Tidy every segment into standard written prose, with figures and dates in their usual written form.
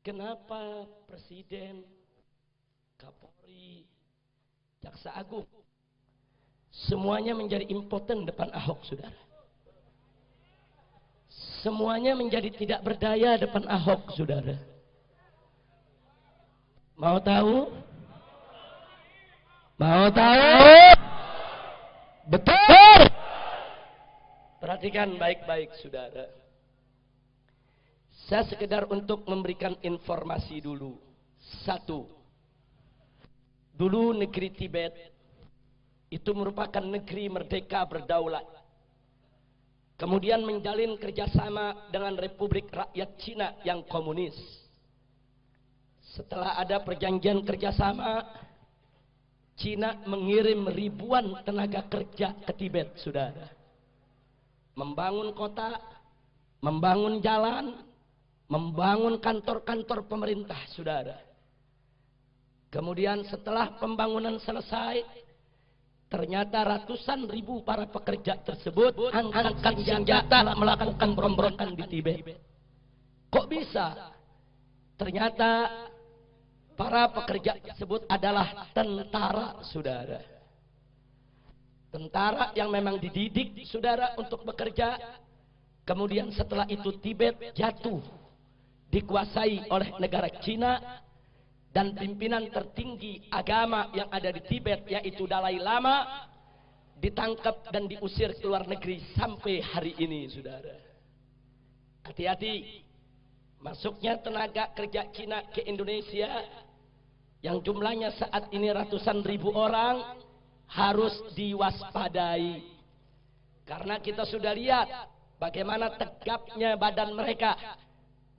Kenapa Presiden, Kapolri, Jaksa Agung semuanya menjadi impoten depan Ahok, saudara? Semuanya menjadi tidak berdaya depan Ahok, saudara. Mau tahu? Mau tahu? Betul. Perhatikan baik-baik, saudara. Saya sekedar untuk memberikan informasi dulu. Satu, dulu negeri Tibet itu merupakan negeri merdeka berdaulat. Kemudian menjalin kerjasama dengan Republik Rakyat Cina yang komunis. Setelah ada perjanjian kerjasama, Cina mengirim ribuan tenaga kerja ke Tibet, saudara. Membangun kota, membangun jalan, membangun kantor-kantor pemerintah, saudara. Kemudian setelah pembangunan selesai, ternyata ratusan ribu para pekerja tersebut angkat senjata melakukan pemberontakan di Tibet. Kok bisa? Ternyata para pekerja tersebut adalah tentara, saudara. Tentara yang memang dididik, saudara, untuk bekerja. Kemudian setelah itu Tibet jatuh, dikuasai oleh negara Cina, dan pimpinan tertinggi agama yang ada di Tibet, yaitu Dalai Lama, ditangkap dan diusir ke luar negeri sampai hari ini, saudara. Hati-hati, masuknya tenaga kerja Cina ke Indonesia yang jumlahnya saat ini ratusan ribu orang harus diwaspadai. Karena kita sudah lihat bagaimana tegapnya badan mereka,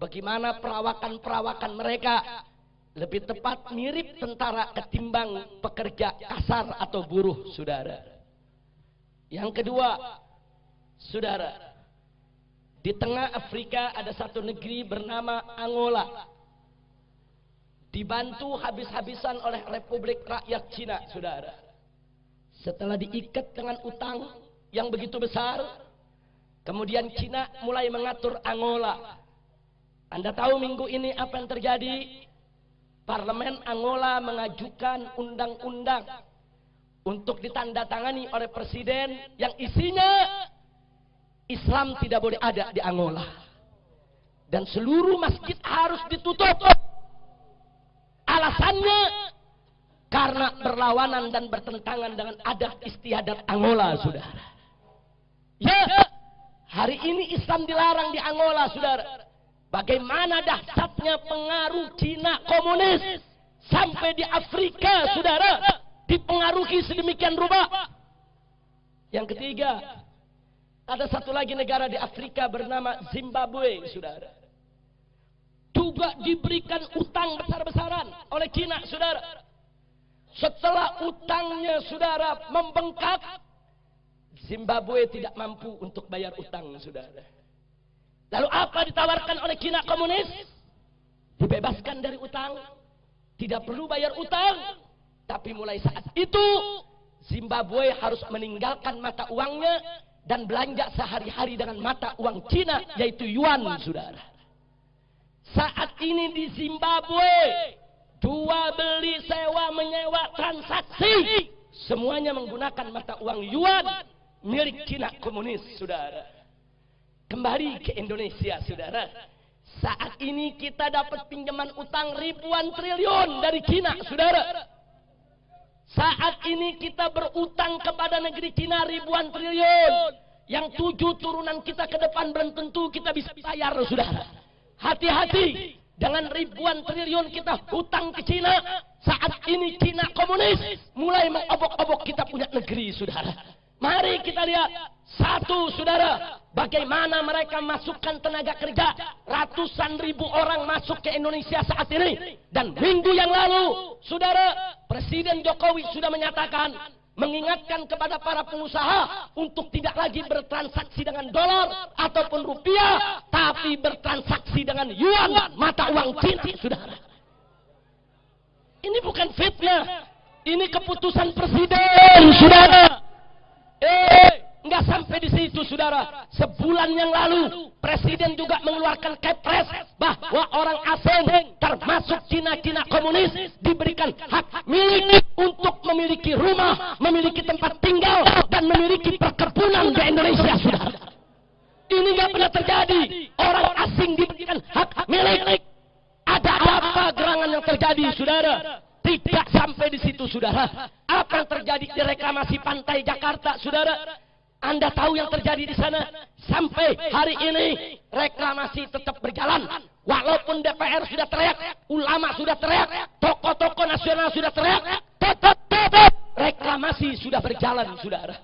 bagaimana perawakan-perawakan mereka, lebih tepat mirip tentara ketimbang pekerja kasar atau buruh, saudara. Yang kedua, saudara, di tengah Afrika ada satu negeri bernama Angola, dibantu habis-habisan oleh Republik Rakyat Cina, saudara. Setelah diikat dengan utang yang begitu besar, kemudian Cina mulai mengatur Angola. Anda tahu minggu ini apa yang terjadi? Parlemen Angola mengajukan undang-undang untuk ditandatangani oleh presiden yang isinya Islam tidak boleh ada di Angola. Dan seluruh masjid harus ditutup. Alasannya karena berlawanan dan bertentangan dengan adat istiadat Angola, saudara. Ya, hari ini Islam dilarang di Angola, saudara. Bagaimana dahsyatnya pengaruh Cina komunis sampai di Afrika, saudara, dipengaruhi sedemikian rupa. Yang ketiga, ada satu lagi negara di Afrika bernama Zimbabwe, saudara. Juga diberikan utang besar-besaran oleh Cina, saudara. Setelah utangnya, saudara, membengkak, Zimbabwe tidak mampu untuk bayar utang, saudara. Lalu apa ditawarkan oleh Cina komunis? Dibebaskan dari utang, tidak perlu bayar utang. Tapi mulai saat itu Zimbabwe harus meninggalkan mata uangnya dan belanja sehari-hari dengan mata uang Cina, yaitu yuan, saudara. Saat ini di Zimbabwe, jual beli, sewa menyewa, transaksi semuanya menggunakan mata uang yuan milik Cina komunis, saudara. Kembali ke Indonesia, saudara. Saat ini kita dapat pinjaman utang ribuan triliun dari Cina, saudara. Saat ini kita berutang kepada negeri Cina ribuan triliun, yang 7 turunan kita ke depan belum tentu kita bisa bayar, saudara. Hati-hati dengan ribuan triliun kita hutang ke Cina. Saat ini Cina komunis mulai mengobok-obok kita punya negeri, saudara. Mari kita lihat satu, saudara, bagaimana mereka masukkan tenaga kerja. Ratusan ribu orang masuk ke Indonesia saat ini. Dan minggu yang lalu, saudara, Presiden Jokowi sudah menyatakan, mengingatkan kepada para pengusaha untuk tidak lagi bertransaksi dengan dolar ataupun rupiah, tapi bertransaksi dengan yuan, mata uang Cina, saudara. Ini bukan fitnah, ini keputusan presiden, saudara. nggak sampai di situ, saudara. Sebulan yang lalu, Presiden juga mengeluarkan kepres bahwa orang asing, termasuk Cina-Cina komunis, diberikan hak milik untuk memiliki rumah, memiliki tempat tinggal, dan memiliki perkebunan di Indonesia, saudara. Ini nggak pernah terjadi. Orang asing diberikan hak milik. Ada apa gerangan yang terjadi, saudara? Tidak sampai di situ, saudara. Apa yang terjadi di reklamasi pantai Jakarta, saudara? Anda tahu yang terjadi di sana? Sampai hari ini reklamasi tetap berjalan. Walaupun DPR sudah teriak, ulama sudah teriak, tokoh-tokoh nasional sudah teriak, tetap reklamasi sudah berjalan, saudara.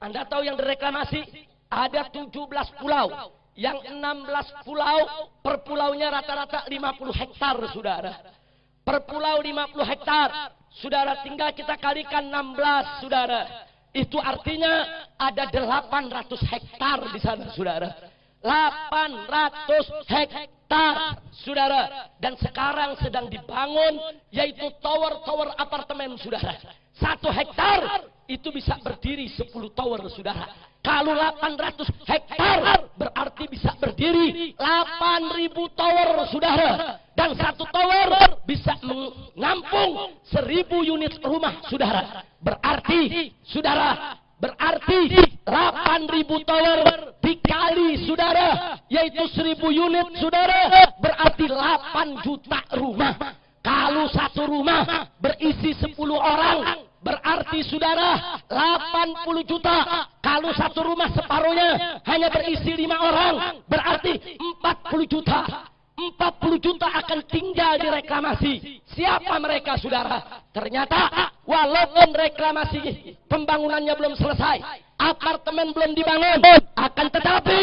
Anda tahu yang direklamasi? Ada 17 pulau. Yang 16 pulau, per pulaunya rata-rata 50 hektar, saudara. Per pulau 50 hektar. Saudara, tinggal kita kalikan 16, saudara. Itu artinya ada 800 hektar di sana, saudara. 800 hektar, saudara. Dan sekarang sedang dibangun, yaitu tower-tower apartemen, saudara. 1 hektar itu bisa berdiri 10 tower, saudara. Kalau 800 hektar berarti bisa berdiri 8.000 tower, saudara. Dan 1 tower bisa menampung 1.000 unit rumah, saudara. Berarti, saudara, berarti 8.000 tower dikali, saudara, yaitu 1.000 unit, saudara, berarti 8 juta rumah. Kalau 1 rumah berisi 10 orang, berarti, saudara, 80 juta. Kalau 1 rumah separuhnya hanya berisi 5 orang, berarti 40 juta. 40 juta akan tinggal di reklamasi. Siapa mereka, saudara? Ternyata walaupun reklamasi pembangunannya belum selesai, apartemen belum dibangun, akan tetapi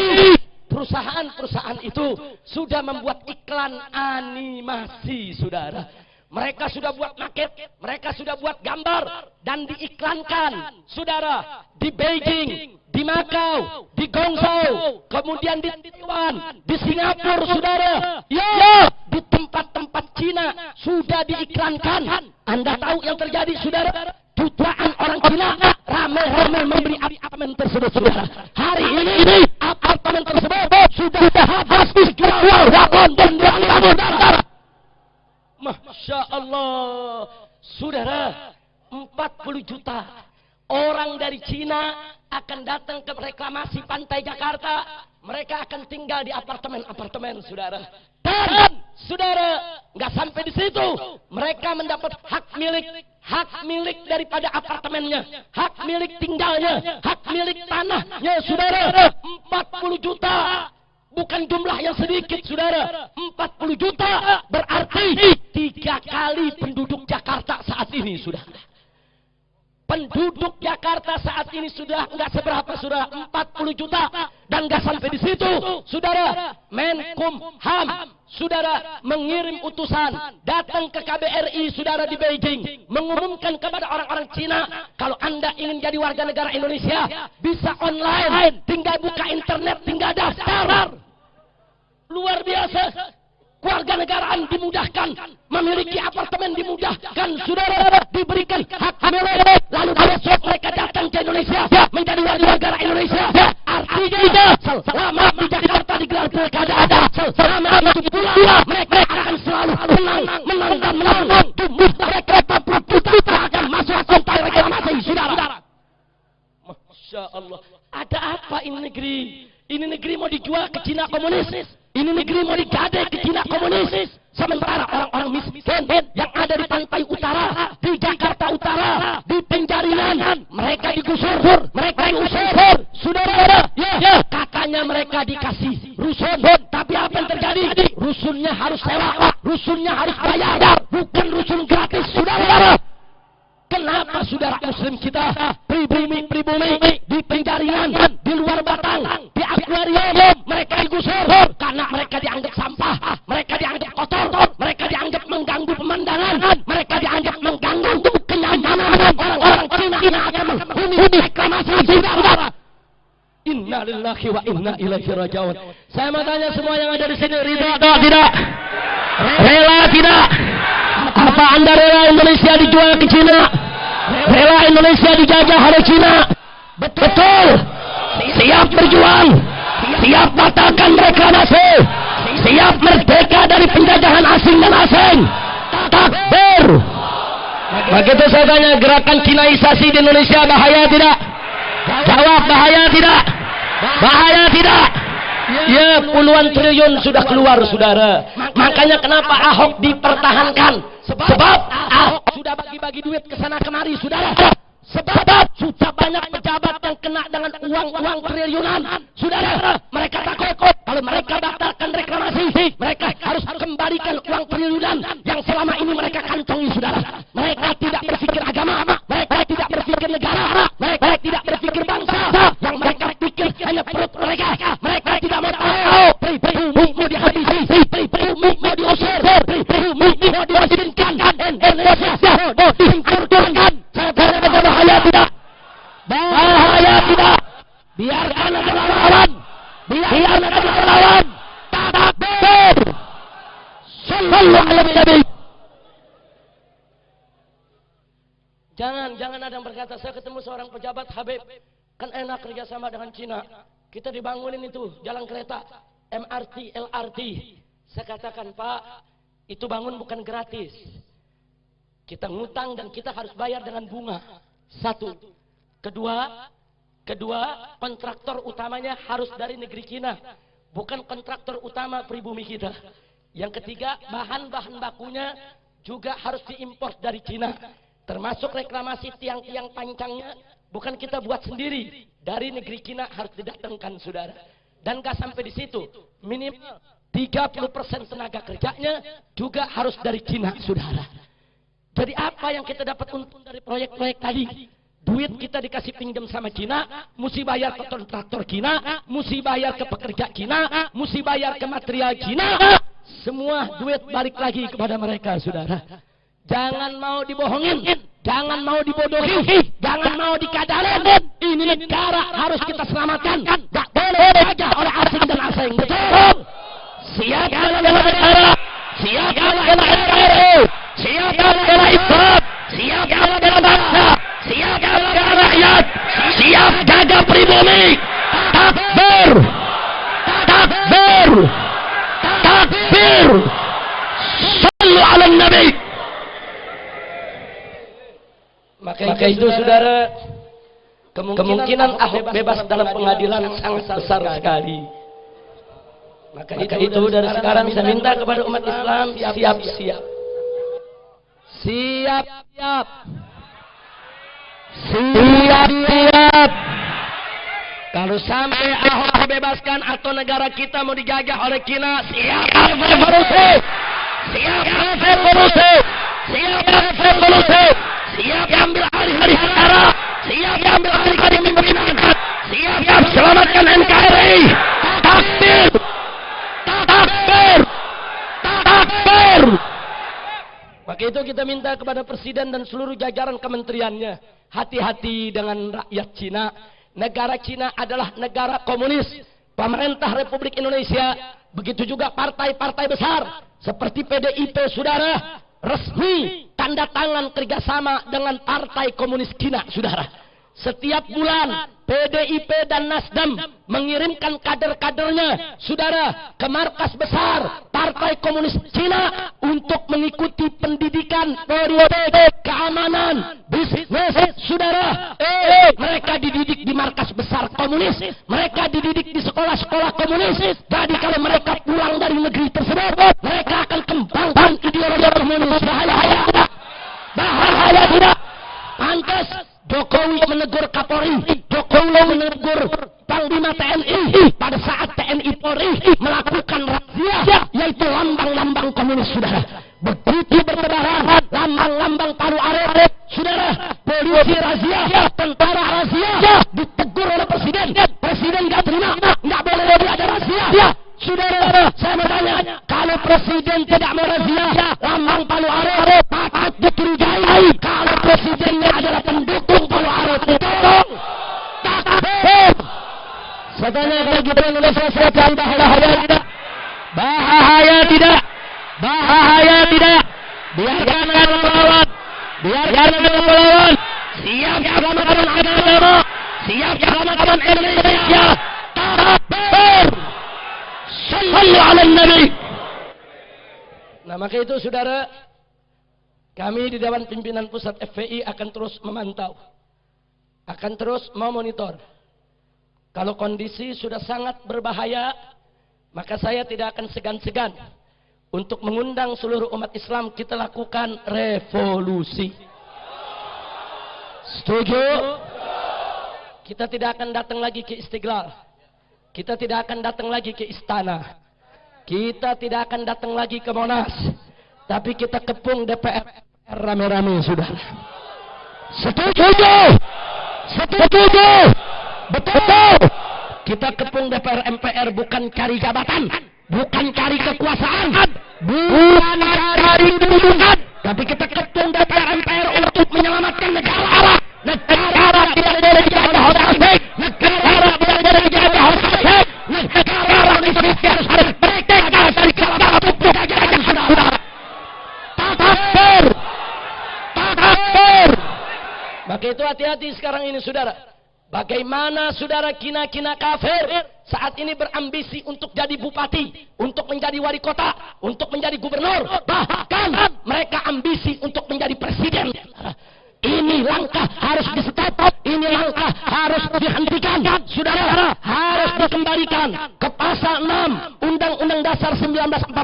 perusahaan-perusahaan itu sudah membuat iklan animasi, saudara. Mereka sudah buat maket, mereka sudah buat gambar, dan diiklankan, saudara, di Beijing, di Macau, di Guangzhou, kemudian di Taiwan, di Singapura, saudara. Ya, di tempat-tempat Cina sudah diiklankan. Anda tahu yang terjadi, saudara? Jutaan orang Cina ramai-ramai membeli apartemen tersebut, saudara. Hari ini apartemen tersebut sudah habis dijual dan dibangun, saudara. Masya Allah, saudara, 40 juta orang dari Cina akan datang ke reklamasi pantai Jakarta. Mereka akan tinggal di apartemen-apartemen, saudara. Dan, saudara, nggak sampai di situ. Mereka mendapat hak milik daripada apartemennya, hak milik tinggalnya, hak milik tanahnya, saudara. 40 juta. Bukan jumlah yang sedikit, saudara. 40 juta berarti 3 kali penduduk Jakarta saat ini, saudara. Penduduk Jakarta saat ini sudah nggak seberapa, saudara. 40 juta. Dan nggak sampai di situ, saudara. Menkumham, saudara, mengirim utusan datang ke KBRI, saudara, di Beijing, mengumumkan kepada orang-orang Cina, kalau Anda ingin jadi warga negara Indonesia, bisa online, tinggal buka internet, tinggal daftar. Luar biasa. Kewarganegaraan dimudahkan, memiliki apartemen dimudahkan, saudara, diberikan hak milik, lalu besok mereka datang ke Indonesia menjadi warga negara Indonesia. Artinya selama di Jakarta digelar pilkada ada, selama itu pula mereka akan selalu menang dan menang. Tumbuh mereka berputar akan masuk sampai reklamasi, saudara. Masya Allah. Ada apa ini negeri? Ini negeri mau dijual ke Cina komunis. Ini negeri mau digadai ke Cina komunis. Sementara orang-orang miskin yang ada di pantai utara, di Jakarta Utara, di Penjaringan, mereka digusur, mereka diusir. Saudara, ya, katanya mereka dikasih rusun. Tapi apa yang terjadi? Rusunnya harus sewa, rusunnya harus bayar, bukan rusun gratis, saudara. Kenapa, saudara muslim kita pribumi di Penjaringan, di luar Batang, di akuarium, mereka digusur karena mereka dianggap sampah, mereka dianggap kotor, mereka dianggap mengganggu pemandangan, mereka dianggap mengganggu kenyamanan orang-orang Cina yang akan menghuni reklamasi, saudara. Inna lillahi wa inna ilaihi raji'un. Saya mau tanya semua yang ada di sini, ridha atau tidak? Rela tidak? Apa Anda rela Indonesia dijual ke Cina? Rela Indonesia dijajah oleh Cina? Betul. siap berjuang, siap batalkan reklamasi, siap merdeka dari penjajahan asing dan asing. Takbir. Begitu saya tanya, gerakan Cinaisasi di Indonesia bahaya tidak? Jawab, bahaya tidak? Bahaya tidak? Ya, puluhan triliun sudah keluar, saudara. Makanya kenapa Ahok dipertahankan? Sebab Ahok sudah bagi-bagi duit ke sana kemari, saudara. Sebab sudah banyak pejabat yang kena dengan uang-uang triliunan, saudara. Mereka takut kalau mereka batalkan reklamasi, mereka harus kembalikan uang triliunan yang selama ini mereka kantongi, saudara. Mereka tidak berpikir agama, mereka tidak berpikir negara, mereka tidak berpikir bangsa. Yang mereka pikir hanya perut mereka. Mereka tidak mau tahu pribumi mau dihabisi, pribumi mau diusir, pribumi mau diasinkan, Indonesia mau dihancurkan. Bahaya tidak? Bahaya tidak? Biarkan ada lawan, biarkan ada lawan. Takbir. Sallallahu alaihi wasallam. Jangan ada yang berkata, saya ketemu seorang pejabat Habib, kan enak kerjasama dengan Cina. Kita dibangunin itu jalan kereta, MRT, LRT. Saya katakan, Pak, itu bangun bukan gratis. Kita ngutang dan kita harus bayar dengan bunga. Satu. Kedua, kontraktor utamanya harus dari negeri Cina, bukan kontraktor utama pribumi kita. Yang ketiga, bahan-bahan bakunya juga harus diimpor dari Cina. Termasuk reklamasi tiang-tiang pancangnya bukan kita buat sendiri, dari negeri Cina harus didatangkan, saudara. Dan gak sampai di situ, minimal 30% tenaga kerjanya juga harus dari Cina, saudara. Jadi apa yang kita dapat untung dari proyek-proyek tadi? Duit kita dikasih pinjam sama Cina, mesti bayar ke kontraktor Cina, mesti bayar ke pekerja Cina, mesti bayar ke material Cina. Semua duit balik lagi kepada mereka, saudara. Jangan mau dibohongin, jangan mau dibodohi, jangan mau dikadalin. Ini negara harus kita selamatkan. Gak boleh saja oleh asing dan asing. Betul. Siap bela negara, siap bela NKRI, siap bela Islam, siap bela bangsa, siap bela rakyat, siap jaga pribumi. Takbir, takbir, takbir. Sallu ala Nabi. Maka itu, saudara, kemungkinan Ahok bebas dalam pengadilan sangat besar sekali. Maka itu dari sekarang saya minta kepada umat Islam, siap-siap. Siap-siap. Siap-siap. Kalau sampai Ahok bebaskan atau negara kita mau dijajah oleh Cina, siap revolusi. Siap revolusi. Siap revolusi. Siap ambil alih negara. Siap ambil alih pemerintahan. Siap selamatkan NKRI. Takbir. Takbir. Takbir. Maka itu kita minta kepada Presiden dan seluruh jajaran kementeriannya, hati-hati dengan rakyat Cina. Negara Cina adalah negara komunis. Pemerintah Republik Indonesia, begitu juga partai-partai besar seperti PDIP, saudara, resmi tanda tangan kerjasama dengan partai komunis Cina, saudara. Setiap bulan PDIP dan Nasdem mengirimkan kader-kadernya, saudara, ke markas besar Partai Komunis Cina untuk mengikuti pendidikan politik, keamanan, bisnis, saudara. Mereka dididik di markas besar komunis, mereka dididik di sekolah-sekolah komunis. Jadi kalau mereka pulang dari negeri tersebut, mereka akan kembangkan ideologi komunis. Bahaya tidak? Bahaya tidak? Pantas Jokowi menegur Kapolri, Jokowi menegur Panglima TNI pada saat TNI Polri melakukan razia, yaitu lambang-lambang komunis, saudara. Begitu bertebaran lambang-lambang Palu Arit, saudara, polisi razia, tentara razia, ditegur oleh Presiden. Presiden gak terima, gak boleh lagi ada razia. Saudara, saya mau tanya, kalau Presiden tidak mau razia lambang Palu Arit, patut dicurigai kalau Presidennya adalah pendukung Palu Arit. Betul. Takbir. Saya tanya, bagi Indonesia silakan, bahaya tidak? Bahaya tidak? Bahaya tidak? Biarkan melawan, biarkan melawan. Siap selamatkan agama, Siap selamatkan Indonesia. Takbir. Sallu ala Nabi. Nah, maka itu saudara, kami di Dewan Pimpinan Pusat FPI akan terus memantau, akan terus memonitor. Kalau kondisi sudah sangat berbahaya, maka saya tidak akan segan-segan untuk mengundang seluruh umat Islam, kita lakukan revolusi. Setuju? Kita tidak akan datang lagi ke Istiqlal. Kita tidak akan datang lagi ke Istana. Kita tidak akan datang lagi ke Monas. Tapi kita kepung DPR rame-rame, saudara. Setuju? Setuju? Betul. Kita kepung DPR MPR bukan cari jabatan, bukan cari kekuasaan, bukan cari kedudukan, tapi kita kepung DPR MPR untuk menyelamatkan negara. Negara tidak boleh dijajah oleh asing. Negara tidak boleh dijajah oleh asing. Negara Indonesia harus merdeka dari segala bentuk jajahan, saudara. Takbir. Takbir. Maka itu hati-hati sekarang ini, saudara. Bagaimana saudara kina-kina kafir saat ini berambisi untuk jadi bupati, untuk menjadi wali kota, untuk menjadi gubernur, bahkan mereka ambisi untuk menjadi presiden. Ini langkah harus di stop, ini langkah harus dihentikan. Saudara, harus dikembalikan ke pasal 6 Undang-Undang Dasar 1945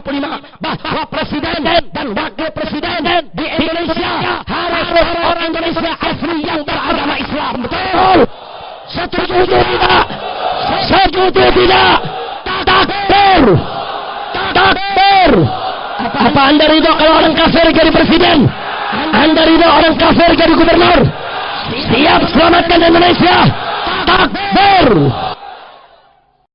bahwa presiden dan wakil presiden di Indonesia harus orang Indonesia asli yang beragama Islam. Betul? Setuju tidak? Setuju tidak? Takbir! Takbir! Apa Anda ridho kalau orang kafir jadi presiden? Anda ridho orang kafir jadi gubernur? Siap selamatkan Indonesia. Takbir!